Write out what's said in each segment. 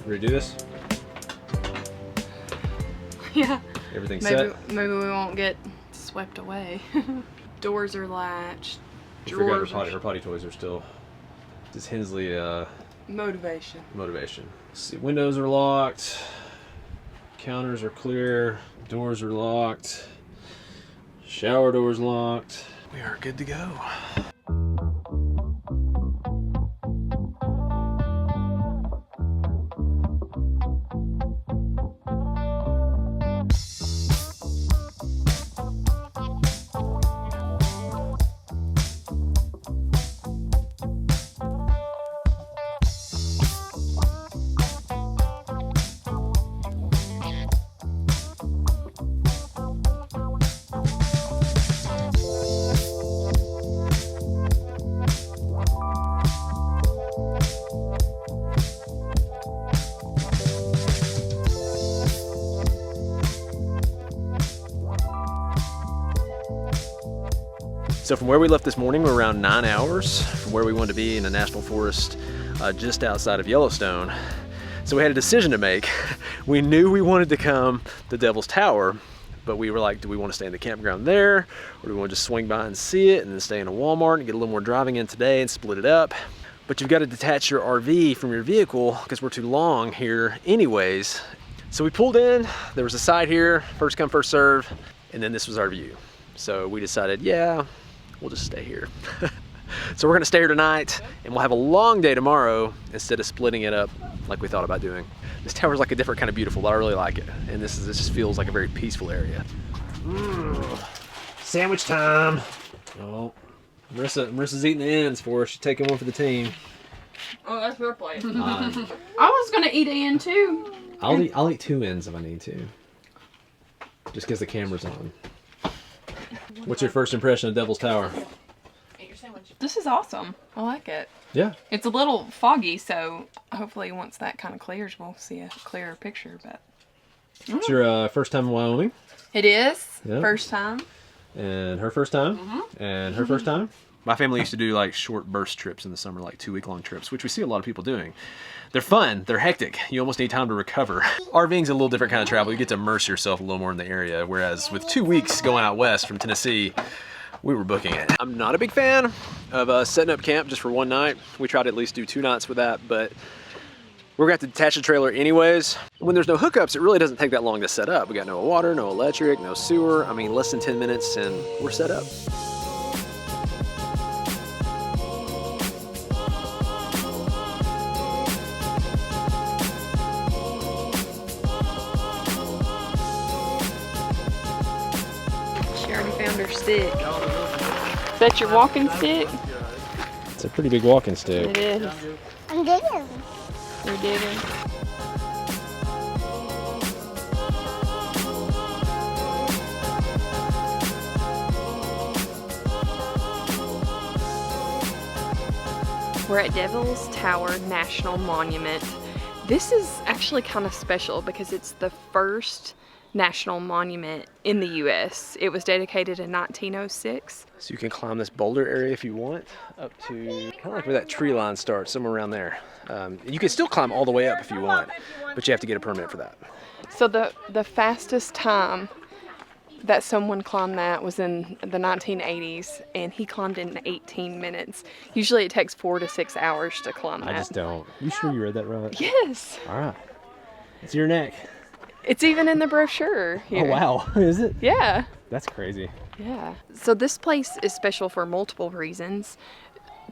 Ready to do this? Yeah. Everything's set? Maybe we won't get swept away. Doors are latched. Her potty toys are still. This Hensley motivation. Let's see, windows are locked. Counters are clear. Doors are locked. Shower doors locked. We are good to go. So from where we left this morning, we're around 9 hours from where we wanted to be in a national forest just outside of Yellowstone. So we had a decision to make. We knew we wanted to come to Devil's Tower, but we were like, do we want to stay in the campground there? Or do we want to just swing by and see it and then stay in a Walmart and get a little more driving in today and split it up? But you've got to detach your RV from your vehicle because we're too long here anyways. So we pulled in, there was a site here, first come, first serve, and then this was our view. So we decided, yeah, we'll just stay here. So we're gonna stay here tonight and we'll have a long day tomorrow instead of splitting it up like we thought about doing. This tower's like a different kind of beautiful, but I really like it. And this just feels like a very peaceful area. Sandwich time. Oh, Marissa's eating the ends for us. She's taking one for the team. Oh, that's your plate. I was gonna eat an end too. I'll eat 2 ends if I need to. Just because the camera's on. What's your first impression of Devil's Tower? Eat your sandwich. This is awesome. I like it. Yeah. It's a little foggy, so hopefully once that kind of clears, we'll see a clearer picture. But It's your first time in Wyoming? It is. Yep. First time. And her first time? And her first time? My family used to do like short burst trips in the summer, like 2-week-long trips, which we see a lot of people doing. They're fun, they're hectic. You almost need time to recover. RVing's a little different kind of travel. You get to immerse yourself a little more in the area, whereas with 2 weeks going out west from Tennessee, we were booking it. I'm not a big fan of setting up camp just for one night. We try to at least do 2 nights with that, but we're gonna have to detach the trailer anyways. When there's no hookups, it really doesn't take that long to set up. We got no water, no electric, no sewer. I mean, less than 10 minutes and we're set up. Found her stick. Is that your walking stick? It's a pretty big walking stick. It is. I'm digging. You're digging. We're at Devil's Tower National Monument. This is actually kind of special because it's the first national monument in the US. It was dedicated in 1906. So you can climb this boulder area if you want, up to kind of like where that tree line starts, somewhere around there. You can still climb all the way up if you want, but you have to get a permit for that. So the fastest time that someone climbed that was in the 1980s, and he climbed in 18 minutes. Usually it takes 4 to 6 hours to climb that. I just don't. You sure you read that right? Yes. All right. It's your neck. It's even in the brochure here. Oh, wow. Is it? Yeah. That's crazy. Yeah. So this place is special for multiple reasons.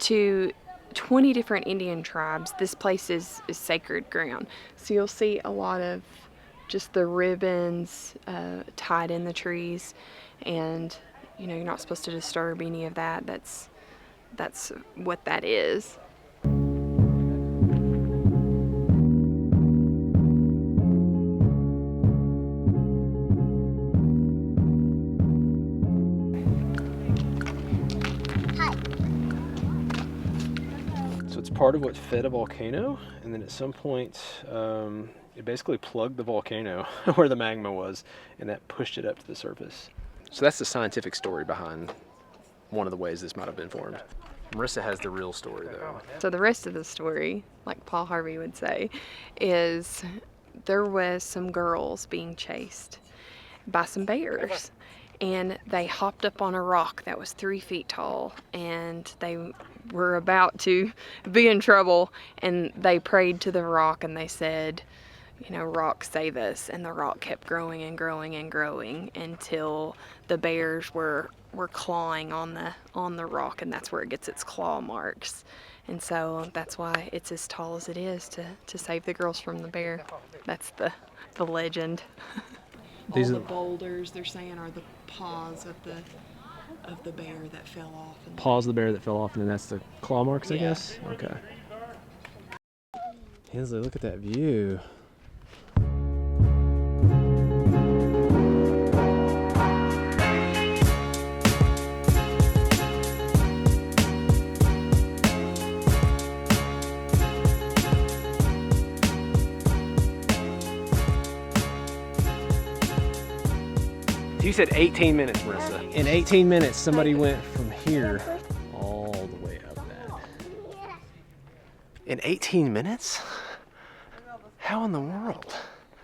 To 20 different Indian tribes, this place is sacred ground. So you'll see a lot of just the ribbons tied in the trees, and you know, you're not supposed to disturb any of that. That's what that is. So it's part of what fed a volcano, and then at some point It basically plugged the volcano where the magma was, and that pushed it up to the surface. So that's the scientific story behind one of the ways this might have been formed. Marissa has the real story, though. So the rest of the story, like Paul Harvey would say, is there was some girls being chased by some bears, and they hopped up on a rock that was 3 feet tall, and they were about to be in trouble, and they prayed to the rock and they said, you know, rock, save us. And the rock kept growing and growing and growing until the bears were clawing on the rock, and that's where it gets its claw marks. And so that's why it's as tall as it is, to save the girls from the bear. That's the legend. All the boulders, they're saying, are the paws of the bear that fell off. Paws of the bear that fell off, and then that's the claw marks, I Yeah. guess? Okay. Hensley, look at that view. You said 18 minutes, Marissa. In 18 minutes, somebody went from here all the way up that. In 18 minutes? How in the world?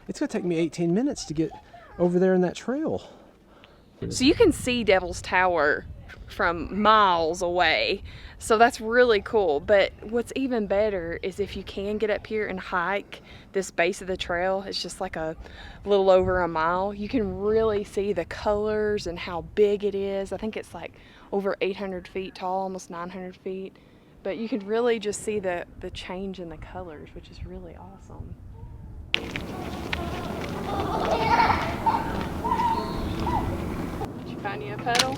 It's gonna take me 18 minutes to get over there in that trail. So you can see Devil's Tower from miles away. So that's really cool. But what's even better is if you can get up here and hike this base of the trail, it's just like a little over a mile. You can really see the colors and how big it is. I think it's like over 800 feet tall, almost 900 feet. But you can really just see the change in the colors, which is really awesome. Did you find you a puddle?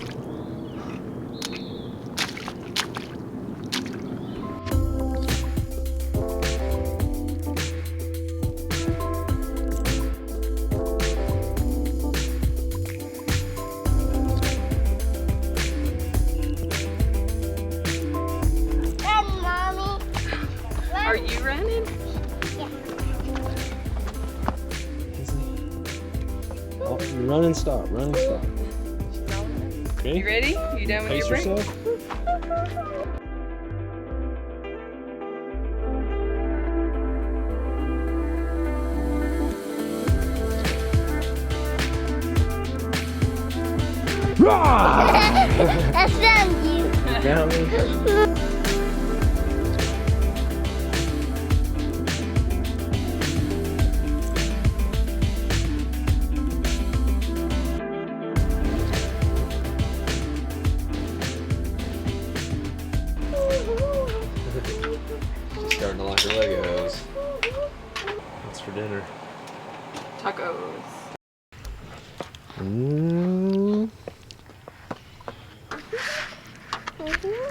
Are you running? Oh, you run and stop, run and stop. Okay. You ready? You done with Pace your break? yourself. That's not you. Down there. She's starting to like her Legos. What's for dinner? Tacos.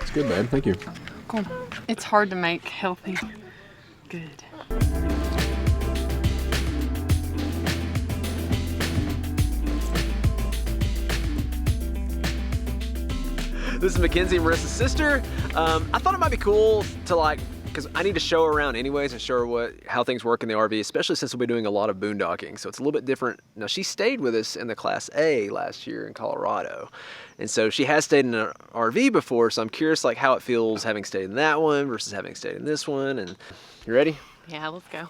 It's good, babe. Thank you. Cool. It's hard to make healthy good. This is Mackenzie and Marissa's sister. I thought it might be cool to because I need to show her around anyways and show her how things work in the RV, especially since we'll be doing a lot of boondocking. So it's a little bit different. Now, she stayed with us in the Class A last year in Colorado. And so she has stayed in an RV before, so I'm curious how it feels having stayed in that one versus having stayed in this one. And you ready? Yeah, let's go.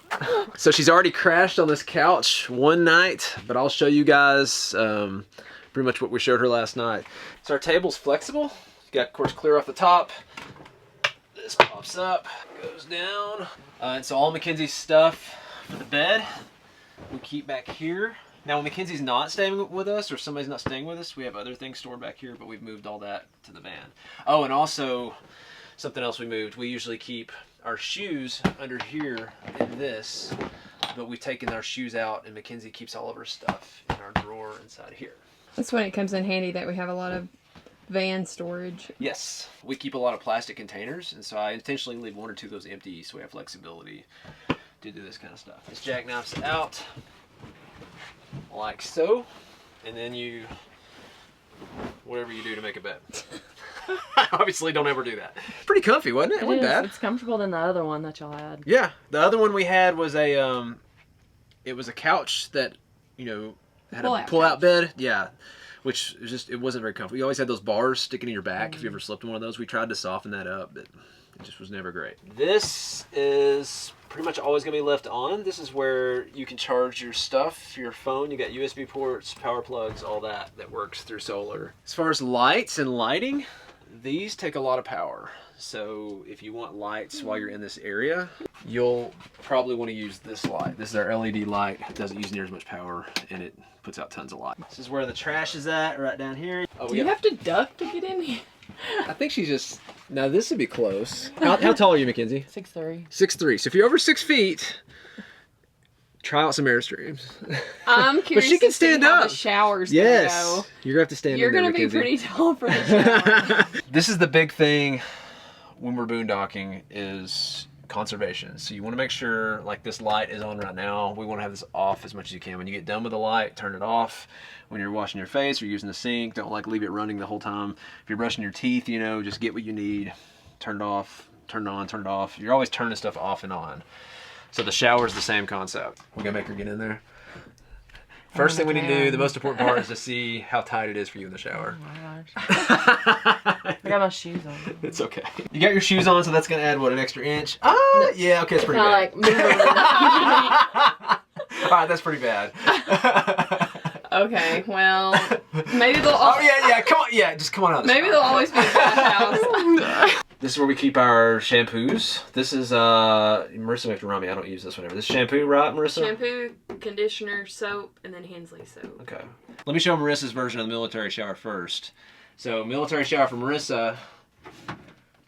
So she's already crashed on this couch one night, but I'll show you guys pretty much what we showed her last night. So our table's flexible. You got, of course, clear off the top. This pops up, goes down. And so all Mackenzie's stuff for the bed we keep back here. Now when Mackenzie's not staying with us or somebody's not staying with us, we have other things stored back here, but we've moved all that to the van. Oh, and also something else we moved. We usually keep our shoes under here in this, but we've taken our shoes out and Mackenzie keeps all of her stuff in our drawer inside here. That's when it comes in handy that we have a lot of van storage. Yes, we keep a lot of plastic containers, and so I intentionally leave 1 or 2 of those empty so we have flexibility to do this kind of stuff. This jackknife's out like so, and then you, whatever you do to make a bed. Obviously don't ever do that. Pretty comfy, wasn't it? It wasn't bad. It's comfortable than the other one that y'all had. Yeah, the other one we had was a it was a couch that, you know, had Pull a out pull-out bed. Yeah. Which is just, it wasn't very comfortable. You always had those bars sticking in your back if you ever slept in one of those. We tried to soften that up, but it just was never great. This is pretty much always gonna be left on. This is where you can charge your stuff, your phone. You got USB ports, power plugs, all that works through solar. As far as lights and lighting, these take a lot of power. So if you want lights while you're in this area, you'll probably want to use this light. This is our LED light. It doesn't use near as much power, and it puts out tons of light. This is where the trash is at, right down here. Oh, Do you have to duck to get in here? I think she's just, now this would be close. How tall are you, Mackenzie? 6'3". 6'3". So if you're over 6 feet, try out some Airstreams. I'm curious But she can to see stand how up. the shower's Yes. gonna go. You're gonna have to stand You're in there, gonna be Mackenzie. pretty tall for the shower. This is the big thing when we're boondocking is conservation. So you want to make sure, like this light is on right now, we want to have this off as much as you can. When you get done with the light, turn it off. When you're washing your face or using the sink, don't like leave it running the whole time. If you're brushing your teeth, you know, just get what you need, turn it off, turn it on, turn it off. You're always turning stuff off and on. So the shower is the same concept. We're gonna make her get in there. First thing we need to do, the most important part, is to see how tight it is for you in the shower. Oh my gosh. I got my shoes on. It's okay. You got your shoes on, so that's gonna add what, an extra inch? Oh, yeah, okay, it's pretty bad. Like, move All right, that's pretty bad. Okay, well, maybe they'll. Oh yeah, come on, just come on out. Maybe they'll always be a bathhouse. This is where we keep our shampoos. This is Marissa may have to remind me. I don't use this one ever. This is shampoo, right, Marissa? Shampoo, conditioner, soap, and then Hensley soap. Okay. Let me show Marissa's version of the military shower first. So military shower for Marissa,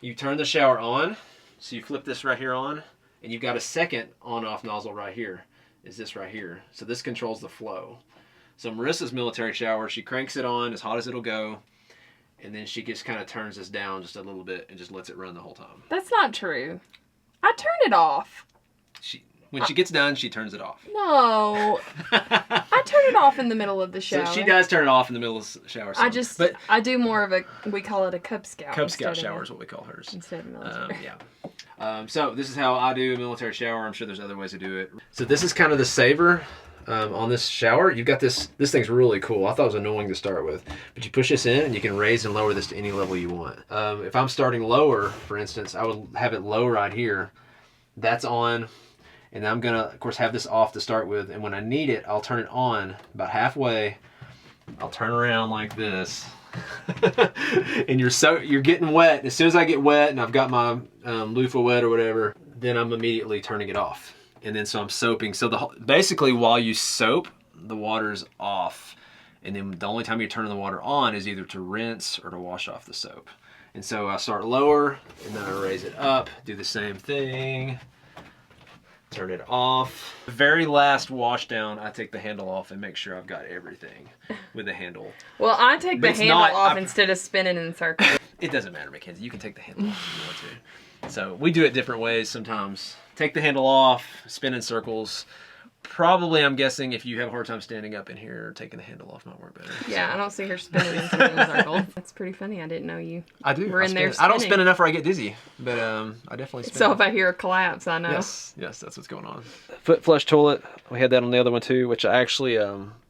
you turn the shower on. So you flip this right here on, and you've got a second on-off nozzle right here. Is this right here? So this controls the flow. So Marissa's military shower, she cranks it on as hot as it'll go, and then she just kind of turns this down just a little bit and just lets it run the whole time. That's not true. I turn it off. When she gets done, she turns it off. No. I turn it off in the middle of the shower. So she does turn it off in the middle of the shower. I do more of a, we call it a Cub Scout. Cub Scout shower is what we call hers. Instead of military. So this is how I do a military shower. I'm sure there's other ways to do it. So this is kind of the saver on this shower. You've got this thing's really cool. I thought it was annoying to start with, but you push this in and you can raise and lower this to any level you want. If I'm starting lower, for instance, I would have it low right here. That's on, and I'm gonna, of course, have this off to start with, and when I need it, I'll turn it on about halfway. I'll turn around like this. And you're getting wet. As soon as I get wet and I've got my loofah wet or whatever, then I'm immediately turning it off. And then so I'm soaping. So basically while you soap, the water's off. And then the only time you're turning the water on is either to rinse or to wash off the soap. And so I start lower and then I raise it up, do the same thing, turn it off. The very last wash down, I take the handle off and make sure I've got everything with the handle. Well, I take the handle off instead of spinning in circles. It doesn't matter, Mackenzie. You can take the handle off if you want to. So we do it different ways sometimes. Take the handle off, spin in circles. Probably, I'm guessing, if you have a hard time standing up in here, taking the handle off might work better. Yeah, I don't see her spinning in circles. That's pretty funny. I didn't know you. I do. We're in there. I don't spin enough where I get dizzy, but I definitely spin. So if I hear a collapse, I know. Yes, that's what's going on. Foot flush toilet. We had that on the other one too, which I actually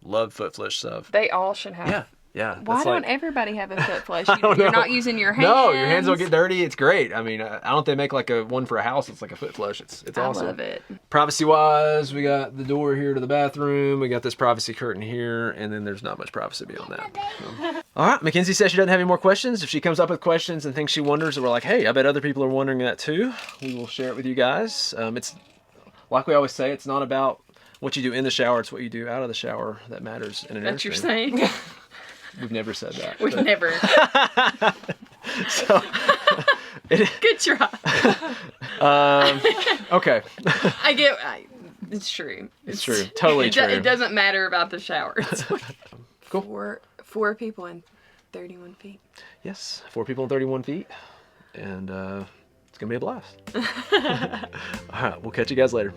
love foot flush stuff. They all should have. Yeah. Why don't everybody have a foot flush? You're not using your hands. No, your hands don't get dirty. It's great. I mean, I don't think they make like a one for a house. It's like a foot flush. It's awesome. I love it. Privacy wise, we got the door here to the bathroom. We got this privacy curtain here, and then there's not much privacy beyond that. So. All right, Mackenzie says she doesn't have any more questions. If she comes up with questions and things she wonders, and we're like, hey, I bet other people are wondering that too, we will share it with you guys. It's like we always say, it's not about what you do in the shower, it's what you do out of the shower that matters in an Airstream. That's you're saying? We've never said that. We've never. So, good try. Okay. It's true. It's true. Totally true. It doesn't matter about the showers. Cool. Four people and 31 feet. Yes, 4 people and 31 feet. And it's going to be a blast. All right, we'll catch you guys later.